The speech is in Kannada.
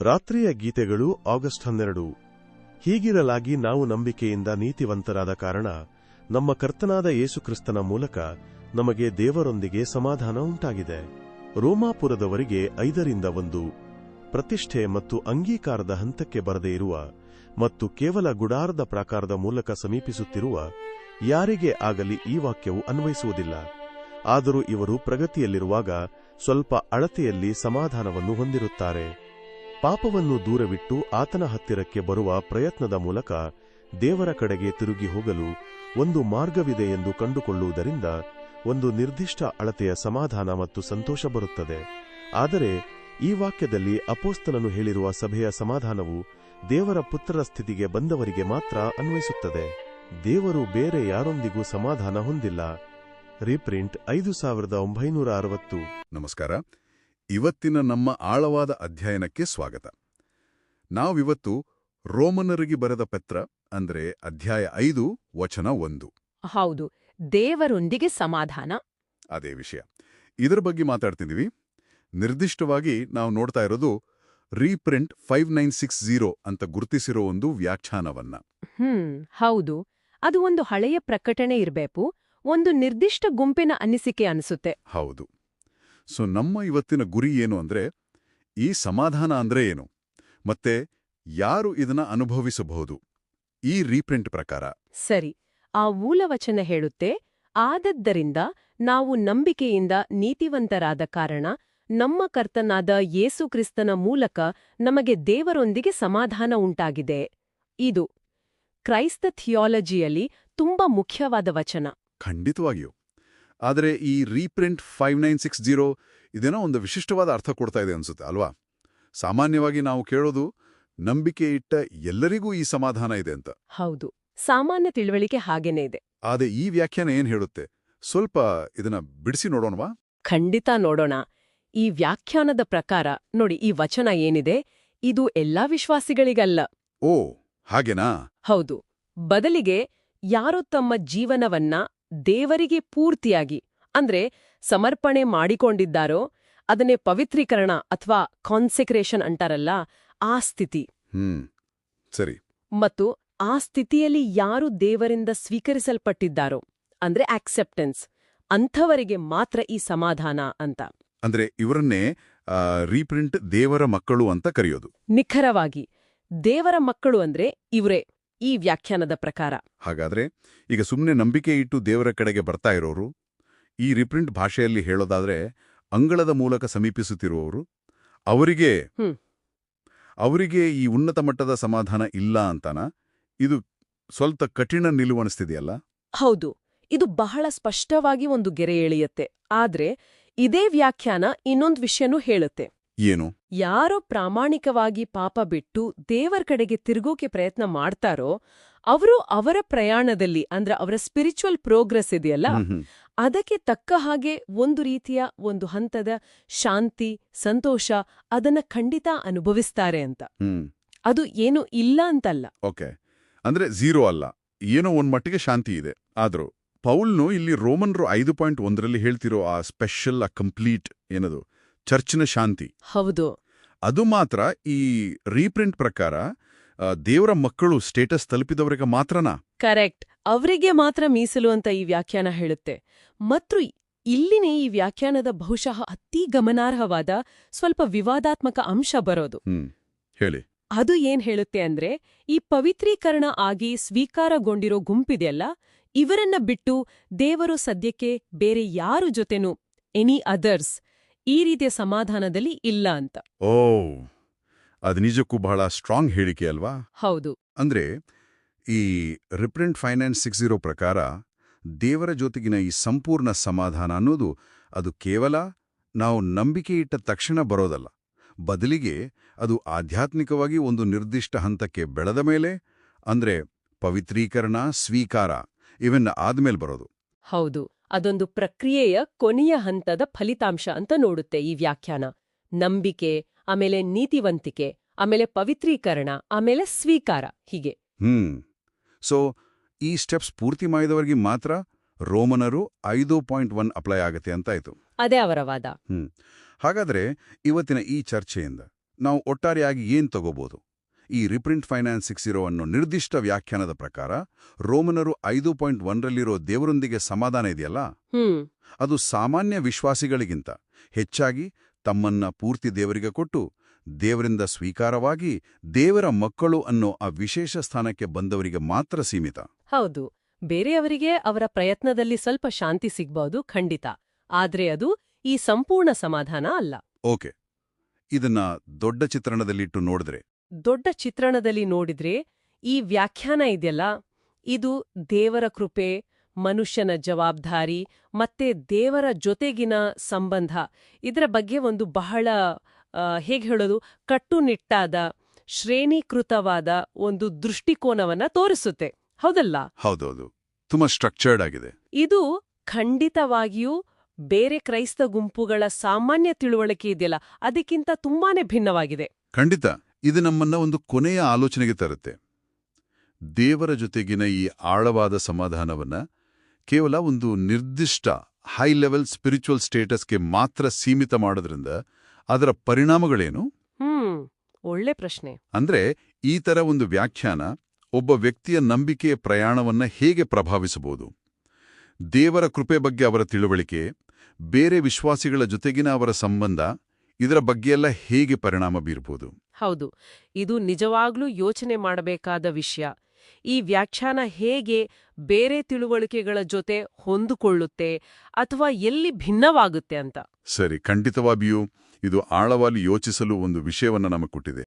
ರಾತ್ರಿಯ ಗೀತೆಗಳು ಆಗಸ್ಟ್ 12. ಹೀಗಿರಲಾಗಿ ನಾವು ನಂಬಿಕೆಯಿಂದ ನೀತಿವಂತರಾದ ಕಾರಣ ನಮ್ಮ ಕರ್ತನಾದ ಯೇಸುಕ್ರಿಸ್ತನ ಮೂಲಕ ನಮಗೆ ದೇವರೊಂದಿಗೆ ಸಮಾಧಾನ ಉಂಟಾಗಿದೆ. ರೋಮಾಪುರದವರಿಗೆ 5:1 ಪ್ರತಿಷ್ಠೆ ಮತ್ತು ಅಂಗೀಕಾರದ ಹಂತಕ್ಕೆ ಬರದೇ ಇರುವ ಮತ್ತು ಕೇವಲ ಗುಡಾರದ ಪ್ರಾಕಾರದ ಮೂಲಕ ಸಮೀಪಿಸುತ್ತಿರುವ ಯಾರಿಗೇ ಆಗಲಿ ಈ ವಾಕ್ಯವು ಅನ್ವಯಿಸುವುದಿಲ್ಲ. ಆದರೂ ಇವರು ಪ್ರಗತಿಯಲ್ಲಿರುವಾಗ ಸ್ವಲ್ಪ ಅಳತೆಯಲ್ಲಿ ಸಮಾಧಾನವನ್ನು ಹೊಂದಿರುತ್ತಾರೆ. ಪಾಪವನ್ನು ದೂರವಿಟ್ಟು ಆತನ ಹತ್ತಿರಕ್ಕೆ ಬರುವ ಪ್ರಯತ್ನದ ಮೂಲಕ ದೇವರ ಕಡೆಗೆ ತಿರುಗಿ ಹೋಗಲು ಒಂದು ಮಾರ್ಗವಿದೆ ಎಂದು ಕಂಡುಕೊಳ್ಳುವುದರಿಂದ ಒಂದು ನಿರ್ದಿಷ್ಟ ಅಳತೆಯ ಸಮಾಧಾನ ಮತ್ತು ಸಂತೋಷ ಬರುತ್ತದೆ. ಆದರೆ ಈ ವಾಕ್ಯದಲ್ಲಿ ಅಪೊಸ್ತಲನು ಹೇಳಿರುವ ಸಭೆಯ ಸಮಾಧಾನವು ದೇವರ ಪುತ್ರರ ಸ್ಥಿತಿಗೆ ಬಂದವರಿಗೆ ಮಾತ್ರ ಅನ್ವಯಿಸುತ್ತದೆ. ದೇವರು ಬೇರೆ ಯಾರೊಂದಿಗೂ ಸಮಾಧಾನ ಹೊಂದಿಲ್ಲ. ರೀಪ್ರಿಂಟ್ 5960. ನಮಸ್ಕಾರ. ಇವತ್ತಿನ ನಮ್ಮ ಆಳವಾದ ಅಧ್ಯಯನಕ್ಕೆ ಸ್ವಾಗತ. ನಾವಿವತ್ತು ರೋಮನರಿಗೆ ಬರೆದ ಪತ್ರ ಅಂದ್ರೆ ಅಧ್ಯಾಯ 5 ವಚನ 1. ಹೌದು, ದೇವರೊಂದಿಗೆ ಸಮಾಧಾನ. ಅದೇ ವಿಷಯ. ಇದರ ಬಗ್ಗೆ ಮಾತಾಡ್ತಿದ್ದೀವಿ. ನಿರ್ದಿಷ್ಟವಾಗಿ ನಾವು ನೋಡ್ತಾ ಇರೋದು ರೀಪ್ರಿಂಟ್ 5960 ಅಂತ ಗುರುತಿಸಿರೋ ಒಂದು ವ್ಯಾಖ್ಯಾನವನ್ನ. ಹೌದು, ಅದು ಒಂದು ಹಳೆಯ ಪ್ರಕಟಣೆ ಇರಬೇಕು, ಒಂದು ನಿರ್ದಿಷ್ಟ ಗುಂಪಿನ ಅನಿಸಿಕೆ ಅನಿಸುತ್ತೆ. ಹೌದು. ಸೊ ನಮ್ಮ ಇವತ್ತಿನ ಗುರಿ ಏನು ಅಂದ್ರೆ ಈ ಸಮಾಧಾನ ಅಂದ್ರೆ ಏನು ಮತ್ತೆ ಯಾರು ಇದನ್ನ ಅನುಭವಿಸಬಹುದು ಈ ರೀಪ್ರಿಂಟ್ ಪ್ರಕಾರ. ಸರಿ, ಆ ಮೂಲವಚನ ಹೇಳುತ್ತೆ, ಆದದ್ದರಿಂದ ನಾವು ನಂಬಿಕೆಯಿಂದ ನೀತಿವಂತರಾದ ಕಾರಣ ನಮ್ಮ ಕರ್ತನಾದ ಯೇಸುಕ್ರಿಸ್ತನ ಮೂಲಕ ನಮಗೆ ದೇವರೊಂದಿಗೆ ಸಮಾಧಾನ ಉಂಟಾಗಿದೆ. ಇದು ಕ್ರೈಸ್ತ ಥಿಯಾಲಜಿಯಲ್ಲಿ ತುಂಬಾ ಮುಖ್ಯವಾದ ವಚನ. ಖಂಡಿತವಾಗಿಯೂ. ಆದರೆ ಈ ರೀಪ್ರಿಂಟ್ 5960 ಇದೇನೋ ಒಂದು ವಿಶಿಷ್ಟವಾದ ಅರ್ಥ ಕೊಡ್ತಾ ಇದೆ ಅನ್ಸುತ್ತೆ ಅಲ್ವಾ? ಸಾಮಾನ್ಯವಾಗಿ ನಾವು ಕೇಳೋದು ನಂಬಿಕೆ ಇಟ್ಟ ಎಲ್ಲರಿಗೂ ಈ ಸಮಾಧಾನ ಇದೆ ಅಂತ. ಹೌದು, ಸಾಮಾನ್ಯ ತಿಳುವಳಿಕೆ ಹಾಗೇನೇ ಇದೆ. ಆದರೆ ಈ ವ್ಯಾಖ್ಯಾನ ಏನ್ ಹೇಳುತ್ತೆ? ಸ್ವಲ್ಪ ಇದನ್ನ ಬಿಡಿಸಿ ನೋಡೋಣವಾ? ಖಂಡಿತ ನೋಡೋಣ. ಈ ವ್ಯಾಖ್ಯಾನದ ಪ್ರಕಾರ ನೋಡಿ, ಈ ವಚನ ಏನಿದೆ ಇದು ಎಲ್ಲಾ ವಿಶ್ವಾಸಿಗಳಿಗಲ್ಲ. ಓ, ಹಾಗೇನಾ? ಹೌದು. ಬದಲಿಗೆ ಯಾರು ತಮ್ಮ ಜೀವನವನ್ನ ದೇವರಿಗೆ ಪೂರ್ತಿಯಾಗಿ ಅಂದ್ರೆ ಸಮರ್ಪಣೆ ಮಾಡಿಕೊಂಡಿದ್ದಾರೋ ಅದನ್ನೇ ಪವಿತ್ರೀಕರಣ ಅಥವಾ ಕಾನ್ಸೆಕ್ರೇಷನ್ ಅಂತಾರಲ್ಲ, ಆ ಸ್ಥಿತಿ. ಸರಿ. ಮತ್ತು ಆ ಸ್ಥಿತಿಯಲ್ಲಿ ಯಾರು ದೇವರಿಂದ ಸ್ವೀಕರಿಸಲ್ಪಟ್ಟಿದ್ದಾರೋ ಅಂದ್ರೆ ಆಕ್ಸೆಪ್ಟೆನ್ಸ್, ಅಂಥವರಿಗೆ ಮಾತ್ರ ಈ ಸಮಾಧಾನ ಅಂತ. ಅಂದ್ರೆ ಇವರನ್ನೇ ರೀಪ್ರಿಂಟ್ ದೇವರ ಮಕ್ಕಳು ಅಂತ ಕರೆಯೋದು. ನಿಖರವಾಗಿ ದೇವರ ಮಕ್ಕಳು ಅಂದ್ರೆ ಇವರೇ ಈ ವ್ಯಾಖ್ಯಾನದ ಪ್ರಕಾರ. ಹಾಗಾದ್ರೆ ಈಗ ಸುಮ್ಮನೆ ನಂಬಿಕೆ ಇಟ್ಟು ದೇವರ ಕಡೆಗೆ ಬರ್ತಾ ಇರೋರು, ಈ ರೀಪ್ರಿಂಟ್ ಭಾಷೆಯಲ್ಲಿ ಹೇಳೋದಾದ್ರೆ ಅಂಗಳದ ಮೂಲಕ ಸಮೀಪಿಸುತ್ತಿರುವವರು, ಅವರಿಗೆ ಈ ಉನ್ನತ ಮಟ್ಟದ ಸಮಾಧಾನ ಇಲ್ಲ ಅಂತಾನ? ಇದು ಸ್ವಲ್ಪ ಕಠಿಣ ನಿಲುವಣಿಸ್ತಿದೆಯಲ್ಲ? ಹೌದು, ಇದು ಬಹಳ ಸ್ಪಷ್ಟವಾಗಿ ಒಂದು ಗೆರೆ ಎಳೆಯುತ್ತೆ. ಆದ್ರೆ ಇದೇ ವ್ಯಾಖ್ಯಾನ ಇನ್ನೊಂದು ವಿಷಯನೂ ಹೇಳುತ್ತೆ. ಏನು? ಯಾರೋ ಪ್ರಾಮಾಣಿಕವಾಗಿ ಪಾಪ ಬಿಟ್ಟು ದೇವರ ಕಡೆಗೆ ತಿರುಗೋಕೆ ಪ್ರಯತ್ನ ಮಾಡ್ತಾರೋ ಅವರು ಅವರ ಪ್ರಯಾಣದಲ್ಲಿ ಅಂದ್ರೆ ಅವರ ಸ್ಪಿರಿಚುವಲ್ ಪ್ರೋಗ್ರೆಸ್ ಇದೆಯಲ್ಲ, ಅದಕ್ಕೆ ತಕ್ಕ ಹಾಗೆ ಒಂದು ರೀತಿಯ ಒಂದು ಹಂತದ ಶಾಂತಿ, ಸಂತೋಷ ಅದನ್ನ ಖಂಡಿತ ಅನುಭವಿಸ್ತಾರೆ ಅಂತ. ಅದು ಏನು ಇಲ್ಲ ಅಂತಲ್ಲ. ಓಕೆ, ಅಂದ್ರೆ ಝೀರೋ ಅಲ್ಲ, ಏನೋ ಒಂದ್ ಮಟ್ಟಿಗೆ ಶಾಂತಿ ಇದೆ. ಆದ್ರೂ ಪೌಲ್ನು ಇಲ್ಲಿ ರೋಮನ್ರು 5.1 ಹೇಳ್ತಿರೋ ಆ ಸ್ಪೆಷಲ್, ಆ ಕಂಪ್ಲೀಟ್ ಏನದು ಚರ್ಚಿನ ಶಾಂತಿ, ಹೌದು, ಅದು ಮಾತ್ರ ಈ ರೀಪ್ರಿಂಟ್ ಪ್ರಕಾರ ದೇವರ ಮಕ್ಕಳು ಸ್ಟೇಟಸ್ ತಲುಪಿದವರಿಗೆ ಮಾತ್ರನಾ? ಕರೆಕ್ಟ್, ಅವರಿಗೆ ಮಾತ್ರ ಮೀಸಲು ಅಂತ ಈ ವ್ಯಾಖ್ಯಾನ ಹೇಳುತ್ತೆ. ಮತ್ತು ಇಲ್ಲಿನೇ ಈ ವ್ಯಾಖ್ಯಾನದ ಬಹುಶಃ ಅತಿ ಗಮನಾರ್ಹವಾದ ಸ್ವಲ್ಪ ವಿವಾದಾತ್ಮಕ ಅಂಶ ಬರೋದು. ಹೇಳಿ. ಅದು ಏನ್ ಹೇಳುತ್ತೆ ಅಂದ್ರೆ, ಈ ಪವಿತ್ರೀಕರಣ ಆಗಿ ಸ್ವೀಕಾರಗೊಂಡಿರೋ ಗುಂಪಿದೆಯಲ್ಲ, ಇವರನ್ನ ಬಿಟ್ಟು ದೇವರು ಸದ್ಯಕ್ಕೆ ಬೇರೆ ಯಾರು ಜೊತೆನೂ ಎನಿ ಅದರ್ಸ್ ಈ ರೀತಿಯ ಸಮಾಧಾನದಲ್ಲಿ ಇಲ್ಲ ಅಂತ. ಓ, ಅದು ನಿಜಕ್ಕೂ ಬಹಳ ಸ್ಟ್ರಾಂಗ್ ಹೇಳಿಕೆ ಅಲ್ವಾ? ಹೌದು. ಅಂದ್ರೆ ಈ ರೀಪ್ರಿಂಟ್ 5960 ಪ್ರಕಾರ ದೇವರ ಜೊತೆಗಿನ ಈ ಸಂಪೂರ್ಣ ಸಮಾಧಾನ ಅನ್ನೋದು ಅದು ಕೇವಲ ನಾವು ನಂಬಿಕೆ ಇಟ್ಟ ತಕ್ಷಣ ಬರೋದಲ್ಲ. ಬದಲಿಗೆ ಅದು ಆಧ್ಯಾತ್ಮಿಕವಾಗಿ ಒಂದು ನಿರ್ದಿಷ್ಟ ಹಂತಕ್ಕೆ ಬೆಳೆದ ಮೇಲೆ, ಅಂದ್ರೆ ಪವಿತ್ರೀಕರಣ, ಸ್ವೀಕಾರ ಇವೆನ್ನ ಆದ್ಮೇಲೆ ಬರೋದು. ಹೌದು, ಅದೊಂದು ಪ್ರಕ್ರಿಯೆಯ ಕೊನೆಯ ಹಂತದ ಫಲಿತಾಂಶ ಅಂತ ನೋಡುತ್ತೆ ಈ ವ್ಯಾಖ್ಯಾನ. ನಂಬಿಕೆ, ಆಮೇಲೆ ನೀತಿವಂತಿಕೆ, ಆಮೇಲೆ ಪವಿತ್ರೀಕರಣ, ಆಮೇಲೆ ಸ್ವೀಕಾರ, ಹೀಗೆ. ಸೊ ಈ ಸ್ಟೆಪ್ಸ್ ಪೂರ್ತಿ ಮಾಡಿದವರಿಗೆ ಮಾತ್ರ ರೋಮನರು 5.1 ಅಪ್ಲೈ ಆಗತ್ತೆ ಅಂತಾಯ್ತು. ಅದೇ ಅವರ ವಾದ. ಹಾಗಾದ್ರೆ ಇವತ್ತಿನ ಈ ಚರ್ಚೆಯಿಂದ ನಾವು ಒಟ್ಟಾರೆಯಾಗಿ ಏನ್ ತಗೋಬಹುದು? ಈ ರಿಪ್ರಿಂಟ್ ಫೈನಾನ್ಸ್ 6.0 ಅನ್ನೋ ನಿರ್ದಿಷ್ಟ ವ್ಯಾಖ್ಯಾನದ ಪ್ರಕಾರ ರೋಮನರು 5.1ರಲ್ಲಿರೋ ದೇವರೊಂದಿಗೆ ಸಮಾಧಾನ ಇದೆಯಲ್ಲ, ಅದು ಸಾಮಾನ್ಯ ವಿಶ್ವಾಸಿಗಳಿಗಿಂತ ಹೆಚ್ಚಾಗಿ ತಮ್ಮನ್ನ ಪೂರ್ತಿ ದೇವರಿಗೆ ಕೊಟ್ಟು ದೇವರಿಂದ ಸ್ವೀಕಾರವಾಗಿ ದೇವರ ಮಕ್ಕಳು ಅನ್ನೋ ಆ ವಿಶೇಷ ಸ್ಥಾನಕ್ಕೆ ಬಂದವರಿಗೆ ಮಾತ್ರ ಸೀಮಿತ. ಹೌದು, ಬೇರೆಯವರಿಗೆ ಅವರ ಪ್ರಯತ್ನದಲ್ಲಿ ಸ್ವಲ್ಪ ಶಾಂತಿ ಸಿಗ್ಬಹುದು, ಖಂಡಿತ. ಆದ್ರೆ ಅದು ಈ ಸಂಪೂರ್ಣ ಸಮಾಧಾನ ಅಲ್ಲ. ಓಕೆ, ಇದನ್ನ ದೊಡ್ಡ ಚಿತ್ರಣದಲ್ಲಿಟ್ಟು ನೋಡಿದ್ರೆ ದೊಡ್ಡ ಚಿತ್ರಣದಲ್ಲಿ ನೋಡಿದ್ರೆ ಈ ವ್ಯಾಖ್ಯಾನ ಇದೆಯಲ್ಲ, ಇದು ದೇವರ ಕೃಪೆ, ಮನುಷ್ಯನ ಜವಾಬ್ದಾರಿ ಮತ್ತೆ ದೇವರ ಜೊತೆಗಿನ ಸಂಬಂಧ, ಇದರ ಬಗ್ಗೆ ಒಂದು ಬಹಳ ಹೇಗೆ ಹೇಳೋದು, ಕಟ್ಟುನಿಟ್ಟಾದ ಶ್ರೇಣೀಕೃತವಾದ ಒಂದು ದೃಷ್ಟಿಕೋನವನ್ನ ತೋರಿಸುತ್ತೆ. ಹೌದಲ್ಲ? ಹೌದೌದು, ತುಂಬಾ ಸ್ಟ್ರಕ್ಚರ್ಡ್ ಆಗಿದೆ. ಇದು ಖಂಡಿತವಾಗಿಯೂ ಬೇರೆ ಕ್ರೈಸ್ತ ಗುಂಪುಗಳ ಸಾಮಾನ್ಯ ತಿಳುವಳಿಕೆ ಇದೆಯಲ್ಲ ಅದಕ್ಕಿಂತ ತುಂಬಾನೇ ಭಿನ್ನವಾಗಿದೆ. ಖಂಡಿತ. ಇದು ನಮ್ಮನ್ನ ಒಂದು ಕೊನೆಯ ಆಲೋಚನೆಗೆ ತರುತ್ತೆ. ದೇವರ ಜೊತೆಗಿನ ಈ ಆಳವಾದ ಸಮಾಧಾನವನ್ನ ಕೇವಲ ಒಂದು ನಿರ್ದಿಷ್ಟ ಹೈ ಲೆವೆಲ್ ಸ್ಪಿರಿಚುವಲ್ ಸ್ಟೇಟಸ್ಗೆ ಮಾತ್ರ ಸೀಮಿತ ಮಾಡೋದ್ರಿಂದ ಅದರ ಪರಿಣಾಮಗಳೇನು? ಒಳ್ಳೆ ಪ್ರಶ್ನೆ. ಅಂದ್ರೆ ಈ ತರ ಒಂದು ವ್ಯಾಖ್ಯಾನ ಒಬ್ಬ ವ್ಯಕ್ತಿಯ ನಂಬಿಕೆಯ ಪ್ರಯಾಣವನ್ನ ಹೇಗೆ ಪ್ರಭಾವಿಸಬಹುದು? ದೇವರ ಕೃಪೆ ಬಗ್ಗೆ ಅವರ ತಿಳುವಳಿಕೆ, ಬೇರೆ ವಿಶ್ವಾಸಿಗಳ ಜೊತೆಗಿನ ಅವರ ಸಂಬಂಧ, ಇದರ ಬಗ್ಗೆಯೆಲ್ಲ ಹೇಗೆ ಪರಿಣಾಮ ಬೀರಬಹುದು? ಹೌದು, ಇದು ನಿಜವಾಗ್ಲೂ ಯೋಚನೆ ಮಾಡಬೇಕಾದ ವಿಷಯ. ಈ ವ್ಯಾಖ್ಯಾನ ಹೇಗೆ ಬೇರೆ ತಿಳುವಳಿಕೆಗಳ ಜೊತೆ ಹೊಂದಿಕೊಳ್ಳುತ್ತೆ ಅಥವಾ ಎಲ್ಲಿ ಭಿನ್ನವಾಗುತ್ತೆ ಅಂತ. ಸರಿ, ಖಂಡಿತವಾಗಿಯೂ ಇದು ಆಳವಾಗಿ ಯೋಚಿಸಲು ಒಂದು ವಿಷಯವನ್ನ ನಮಗೆ ಕೊಟ್ಟಿದೆ.